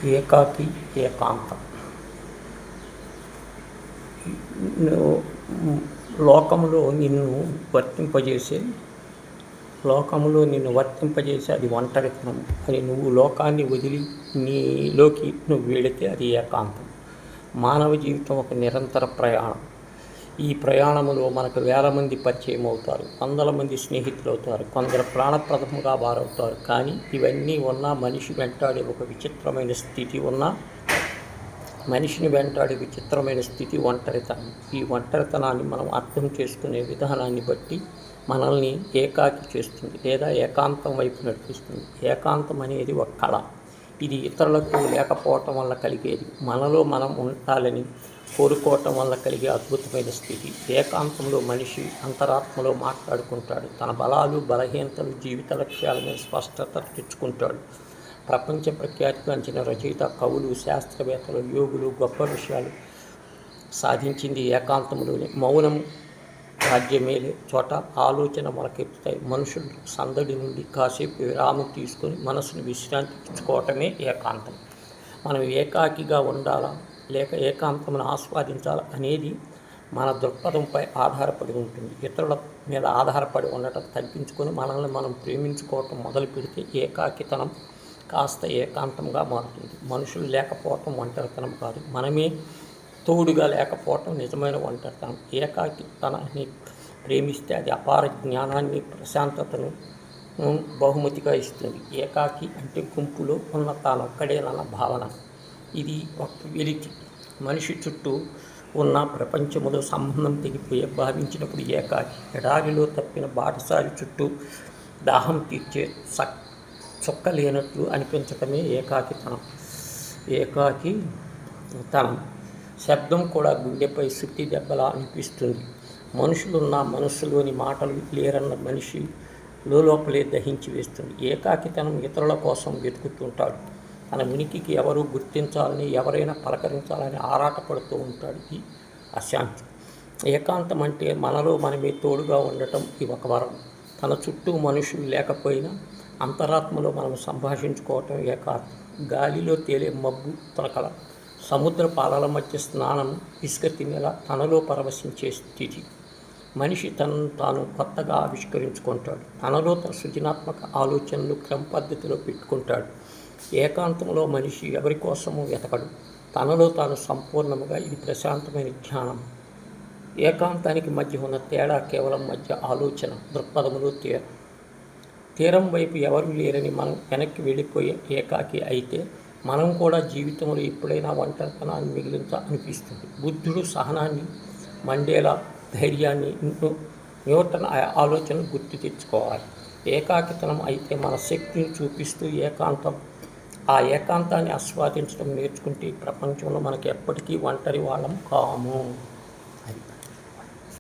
ఏకాకి ఏకాంతం. లోకములో నిన్ను వర్తింపజేసే అది ఒంటరితనం అని నువ్వు లోకాన్ని వదిలి నీలోకి నువ్వు వెళితే అది ఏకాంతం. మానవ జీవితం ఒక నిరంతర ప్రయాణం. ఈ ప్రయాణంలో మనకు వేల మంది పరిచయం అవుతారు, వందల మంది స్నేహితులు అవుతారు, కొందరు ప్రాణప్రదముగా వారవుతారు. కానీ ఇవన్నీ ఉన్నా మనిషిని వెంటాడే విచిత్రమైన స్థితి ఒంటరితనం. ఈ ఒంటరితనాన్ని మనం అర్థం చేసుకునే విధానాన్ని బట్టి మనల్ని ఏకాకి చేస్తుంది లేదా ఏకాంతం వైపు నడిపిస్తుంది. ఏకాంతం అనేది ఒక కళ. ఇది ఇతరులకు లేకపోవటం వల్ల కలిగేది. మనలో మనం ఉండాలని కోరుకోవటం వల్ల కలిగే అద్భుతమైన స్థితి. ఏకాంతంలో మనిషి అంతరాత్మలో మాట్లాడుకుంటాడు. తన బలాలు, బలహీనతలు, జీవిత లక్ష్యాల మీద స్పష్టత తెచ్చుకుంటాడు. ప్రపంచ ప్రఖ్యాతిగాంచిన రచయిత, కవులు, శాస్త్రవేత్తలు, యోగులు గొప్ప విషయాలు సాధించింది ఏకాంతంలోనే. మౌనం రాజ్యమేలే చోట ఆలోచన మొలకెత్తుతాయి. మనుషులు సందడి నుండి కాసేపు విరామం తీసుకొని మనసును విశ్రాంతి ఇచ్చుకోవటమే ఏకాంతం. మనం ఏకాకిగా ఉండాలా లేక ఏకాంతమును ఆస్వాదించాలా అనేది మన దృక్పథంపై ఆధారపడి ఉంటుంది. ఇతరుల మీద ఆధారపడి ఉండటం తగ్గించుకొని మనల్ని మనం ప్రేమించుకోవటం మొదలు పెడితే ఏకాకితనం కాస్త ఏకాంతంగా మారుతుంది. మనుషులు లేకపోవటం ఒంటరితనం కాదు, మనమే తోడుగా లేకపోవటం నిజమైన ఒంటరితనం. ఏకాకితనాన్ని ప్రేమిస్తే అది అపార జ్ఞానాన్ని, ప్రశాంతతను బహుమతిగా ఇస్తుంది. ఏకాకి అంటే గుంపులో ఉన్న తానొక్కడేనన్న భావన. ఇది ఒక వెలితి. మనిషి చుట్టూ ఉన్న ప్రపంచంలో సంబంధం తెగిపోయే భావించినప్పుడు ఏకాకి. ఎడారిలో తప్పిన బాటసారి చుట్టూ దాహం తీర్చే చుక్క లేనట్లు అనిపించటమే ఏకాకితనం. శబ్దం కూడా గుండెపై సుత్తి దెబ్బలా అనిపిస్తుంది. మనుషులున్న మనస్సులోని మాటలు లేరన్న మనిషి లోపలే దహించి వేస్తుంది. ఏకాకితనం ఇతరుల కోసం వెతుకుతుంటాడు. తన ఉనికికి ఎవరు గుర్తించాలని, ఎవరైనా పలకరించాలని ఆరాటపడుతూ ఉంటాడు. ఈ అశాంతి. ఏకాంతం అంటే మనలో మనమే తోడుగా ఉండటం. ఇది ఒక వరం. తన చుట్టూ మనుషులు లేకపోయినా అంతరాత్మలో మనం సంభాషించుకోవటం ఏకాంతం. గాలిలో తేలే మబ్బు తొలకల, సముద్ర పాలల మధ్య స్నానం, ఇసుక తినేలా తనలో పరవశించే స్థితి. మనిషి తనను తాను కొత్తగా ఆవిష్కరించుకుంటాడు. తనలో తన సృజనాత్మక ఆలోచనలు క్రమ పద్ధతిలో పెట్టుకుంటాడు. ఏకాంతంలో మనిషి ఎవరి కోసమూ వెతకడు. తనలో తాను సంపూర్ణముగా. ఇది ప్రశాంతమైన ధ్యానం. ఏకాంతానికి మధ్య ఉన్న తేడా కేవలం మధ్య ఆలోచన, దృక్పథములు. తీరం వైపు ఎవరు లేరని మనం వెనక్కి వెళ్ళిపోయే ఏకాకి అయితే మనం కూడా జీవితంలో ఎప్పుడైనా ఒంటరితనాన్ని మిగిలించాలనిపిస్తుంది. బుద్ధుడు సహనాన్ని, మండేలా ధైర్యాన్ని, న్యూటన్ ఆలోచన గుర్తు తెచ్చుకోవాలి. ఏకాకితనం అయితే మన శక్తిని చూపిస్తూ ఆ ఏకాంతాన్ని ఆస్వాదించడం నేర్చుకుంటే ఈ ప్రపంచంలో మనకి ఎప్పటికీ ఒంటరి వాళ్ళం కాము.